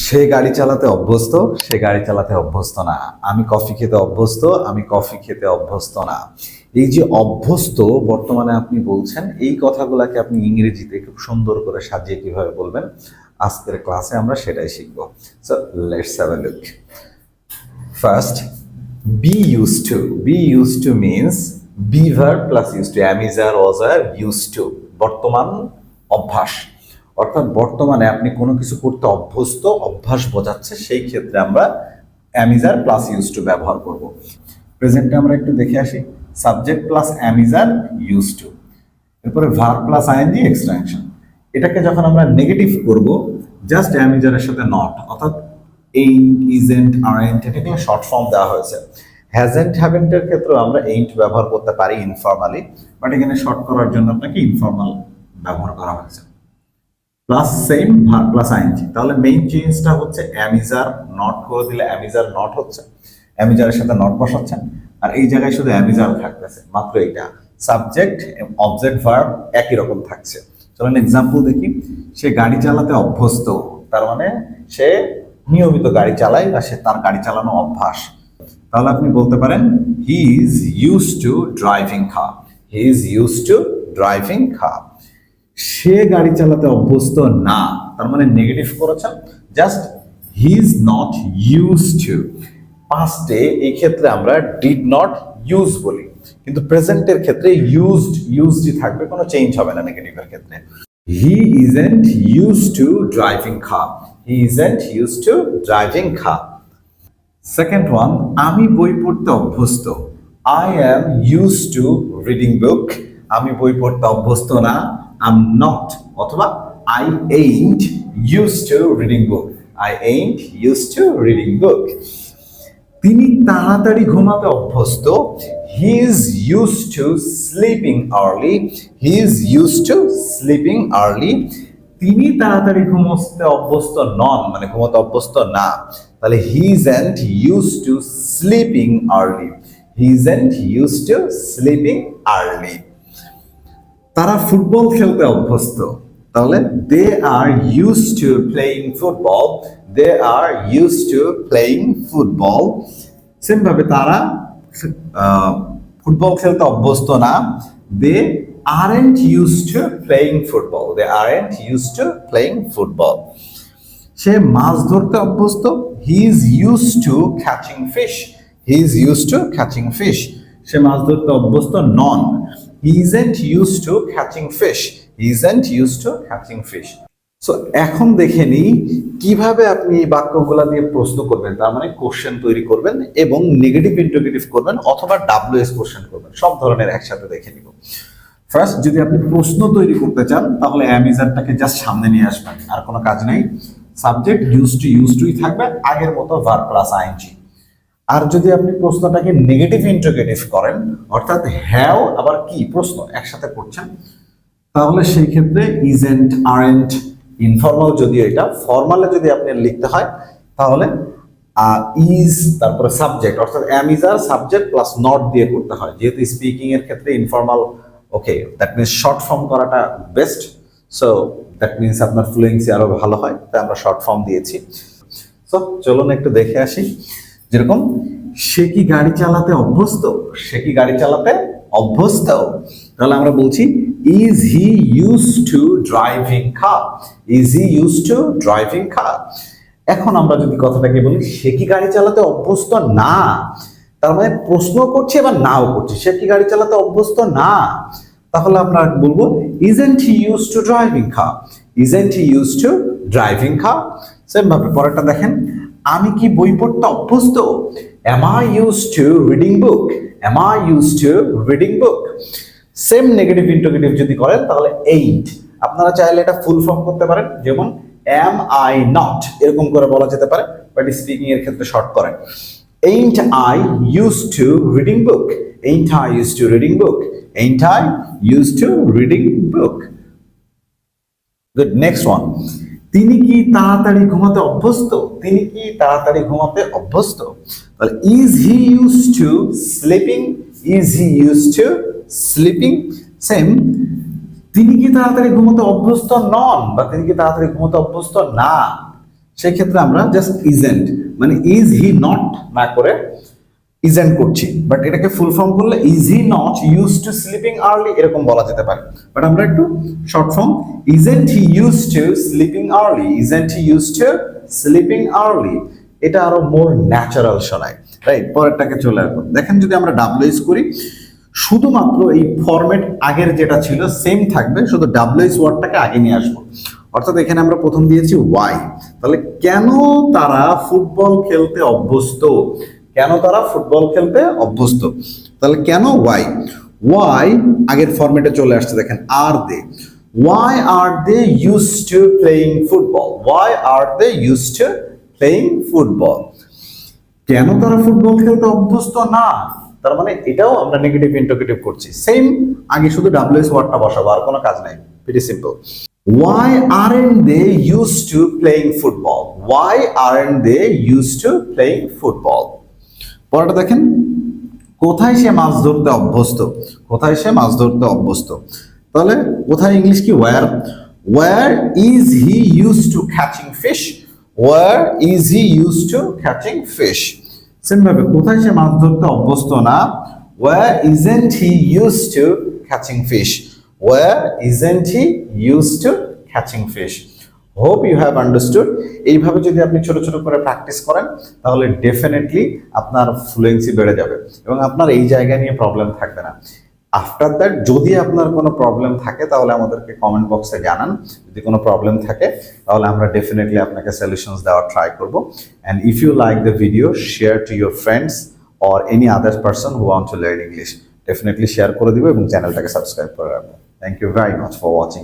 সে গাড়ি চালাতে অভ্যস্ত, সে গাড়ি চালাতে অভ্যস্ত না। আমি কফি খেতে অভ্যস্ত, আমি কফি খেতে অভ্যস্ত না। এই যে অভ্যস্ত বর্তমানে আপনি বলছেন, এই কথাগুলোকে আপনি ইংরেজিতে খুব সুন্দর করে সাজিয়ে কিভাবে বলবেন, আজকের ক্লাসে আমরা সেটাই শিখবো। So let's have a look. First, be used to. Be used to means be verb plus used to. Am, is, are, was, are, used to. বর্তমান অভ্যাস, অর্থাৎ বর্তমানে আপনি কোনো কিছু করতে অভ্যস্ত, অভ্যাস বোঝাচ্ছে, সেই ক্ষেত্রে আমরা am, is, are plus used to ব্যবহার করব। প্রেজেন্টে আমরা একটু দেখে আসি। Subject plus am, is, are, used to, এরপরে ভার্ব প্লাস আইএনজি এক্সটেনশন। এটাকে যখন আমরা নেগেটিভ করব, জাস্ট am, is, are এর সাথে নট, অর্থাৎ ain't, isn't, aren't, এটাকে শর্ট ফর্ম দেওয়া হয়েছে। হ্যাজেন্ট, হ্যাভেন্ট এর ক্ষেত্রে আমরা ain't ব্যবহার করতে পারি ইনফর্মালি, বাট এখানে শর্ট করার জন্য আপনাকে ইনফর্মাল ব্যবহার করা হয়েছে। Plus same verb plus ING. তাহলে মেইন চেঞ্জটা হচ্ছে am, is, are নট করে দিলে am, is, are নট হচ্ছে, am, is, are এর সাথে নট বসাচ্ছেন, আর এই জায়গায় শুধু am, is, are থাকতেছে, মাত্র এইটা। সাবজেক্ট, অবজেক্ট, ভার্ব একই রকম থাকছে। চলেন এক্সাম্পল দেখি। সে গাড়ি চালাতে অভ্যস্ত, তার মানে সে নিয়মিত গাড়ি চালায় বা সে তার গাড়ি চালানো অভ্যাস। তাহলে আপনি বলতে পারেন he is used to driving car. He is used to driving car. সে গাড়ি চালাতে অভ্যস্ত না, তার মানে নেগেটিভ করেছেন, just he is not used to. পাস্টে এই ক্ষেত্রে আমরা ডিড নট ইউজ বলি, কিন্তু প্রেজেন্টের ক্ষেত্রে ইউজডই থাকবে, কোনো চেঞ্জ হবে না নেগেটিভের ক্ষেত্রে। He isn't used to driving car. He isn't used to driving car. Second one, আমি বই পড়তে অভ্যস্ত। I am used to reading book. আমি বই পড়তে অভ্যস্ত না, I'm not, অথবা I ain't used to reading book. I ain't used to reading book. তিনি তাড়াতাড়ি ঘুমাতে অভ্যস্ত। He is used to sleeping early. He is used to sleeping early. তিনি তাড়াতাড়ি ঘুমোতে অভ্যস্ত নন, মানে ঘুমোতে অভ্যস্ত না। তাহলে he isn't used to sleeping early. He isn't used to sleeping early. তারা ফুটবল খেলতে অভ্যস্ত। তাহলে they are used to playing football. They are used to playing football. Same ভাবে তারা ফুটবল খেলতে অভ্যস্ত না। দে aren't used to playing football. They aren't used to playing football. সে মাছ ধরতে অভ্যস্ত। He is used to catching fish. He is used to catching fish. সে মাছ ধরতে অভ্যস্ত নন। He isn't used to catching fish. He isn't used to catching fish. So এখন দেখে নিই কিভাবে আপনি এই বাক্যগুলো দিয়ে প্রশ্ন করবেন, তার মানে কোশ্চেন তৈরি করবেন এবং নেগেটিভ ইন্টারোগেটিভ করবেন অথবা WS কোশ্চেন করবেন, সব ধরনের একসাথে দেখে নিব। ফার্স্ট, যদি আপনি প্রশ্ন তৈরি করতে চান তাহলে am, is, are টাকে জাস্ট সামনে নিয়ে আসবেন, আর কোনো কাজ নেই। সাবজেক্ট ইউজড টুই থাকবে, আগের মতো ভার্ব প্লাস আইএনজি। আর যদি আপনি প্রশ্নটাকে নেগেটিভ ইন্টারোগেটিভ করেন, অর্থাৎ হ্যাও আবার কি প্রশ্ন একসাথে করছেন, তাহলে সেই ক্ষেত্রে ইজন্ট, আরেন্ট, ইনফর্মাল যদিও এটা, ফর্মালে যদি আপনি লিখতে হয় তাহলে ইজ, তারপরে সাবজেক্ট, অর্থাৎ am, is, are subject plus not দিয়ে করতে হয়, যেহেতু স্পিকিং এর ক্ষেত্রে informal. Okay, that means short form করাটা বেস্ট। সো দ্যাট মিনস আপনার ফ্লুয়েন্সি আরো ভালো হয়, তাই আমরা শর্ট ফর্ম দিয়েছি। সো চলুন একটু দেখে আসি। যেরকম সে কি গাড়ি চালাতে অভ্যস্ত। সে কি গাড়ি চালাতে অভ্যস্ত। তাহলে আমরা বলছি is he used to driving car. Is he used to driving কার। এখন আমরা যদি কথাটাকে বলি সে কি গাড়ি চালাতে অভ্যস্ত না, তার মানে প্রশ্ন করছে এবার নাও করছে, সে কি গাড়ি চালাতে অভ্যস্ত না, তাহলে আমরা বলবো isn't he used to driving car. Isn't he used to driving car. Same ভাবে পরেরটা দেখেন, আমি কি বই পড়তে অভ্যস্ত। am I used to reading book. am I used to reading book. Same negative interrogative যদি করেন তাহলে ain't। আপনারা চাইলে এটা ফুল ফর্ম করতে পারেন, যেমন am I not, এরকম করে বলা যেতে পারে, বাট স্পিকিং এর ক্ষেত্রে শর্ট করেন। Ain't I used to reading book. Ain't I used to reading book. Ain't I used to reading book. Good, next one. তিনি কি তাড়াতাড়ি ঘুমাতে অভ্যস্ত। তিনি কি তাড়াতাড়ি ঘুমাতে অভ্যস্ত। তাহলে is he used to sleeping. Is he used to sleeping. Same, তিনি কি তাড়াতাড়ি ঘুমাতে অভ্যস্ত নন, বা তিনি কি তাড়াতাড়ি ঘুমাতে অভ্যস্ত না, সেই ক্ষেত্রে আমরা জাস্ট ইজেন্ট মানে ইজ হি নট না করে ইজেন্ট করছি, বাট এটাকে ফুল ফর্ম করলে is he not use to sleeping early এরকম বলা যেতে পারে। বাট আমরা একটু short form isn't he use to sleeping early, isn't he use to sleeping early, এটা আরো মোর ন্যাচারাল শোনায়, রাইট? পরেরটাকে চলে আসবো, দেখেন যদি আমরা ডাব্লিউএস করি শুধুমাত্র এই ফরম্যাট আগের যেটা ছিল সেম থাকবে, শুধু ডাব্লিউএস ওয়ার্ডটাকে আগে নিয়ে আসবো। অর্থাৎ এখানে আমরা প্রথম দিয়েছি ওয়াই, তাহলে কেন তারা ফুটবল খেলতে অভ্যস্ত, কেন তারা ফুটবল খেলতে অভ্যস্ত, তাহলে কেন ওয়াই, ওয়াই আগের ফরম্যাটে চলে আসছে, দেখেন আর দে, why are they used to playing football, why are they used to playing football, কেন তারা ফুটবল খেলতে অভ্যস্ত না, তার মানে এটাও আমরা নেগেটিভ ইন্টারোগেটিভ করছি, সেম আগে শুধু ডাব্লিউএস ওয়ার্ডটা বসাবো, আর কোনো কাজ নাই, very simple. Why aren't they used to playing football, why aren't they used to playing football, পরেরটা দেখেন কোথায় সে মাছ ধরতে অভ্যস্ত, কোথায় সে মাছ ধরতে অভ্যস্ত, তাহলে কোথায় ইংলিশ কি where is he used to catching fish, where is he used to catching fish, same ভাবে কোথায় সে মাছ ধরতে অভ্যস্ত না, where isn't he used to catching fish, where isn't he used to catching fish, hope you have understood. এইভাবে যদি আপনি ছোট ছোট করে প্র্যাকটিস করেন তাহলে ডেফিনেটলি আপনার ফ্লুয়েন্সি বেড়ে যাবে এবং আপনার এই জায়গা নিয়ে প্রবলেম থাকবে না। আফটার দ্যাট যদি আপনার কোনো প্রবলেম থাকে তাহলে আমাদেরকে কমেন্ট বক্সে জানান, যদি কোনো প্রবলেম থাকে তাহলে আমরা ডেফিনেটলি আপনাকে সলিউশনস দেওয়ার ট্রাই করব। And if you like the video share to your friends or any other person who want to learn English, definitely share করে দিব এবং চ্যানেলটাকে সাবস্ক্রাইব করে রাখবো। Thank you very much for watching.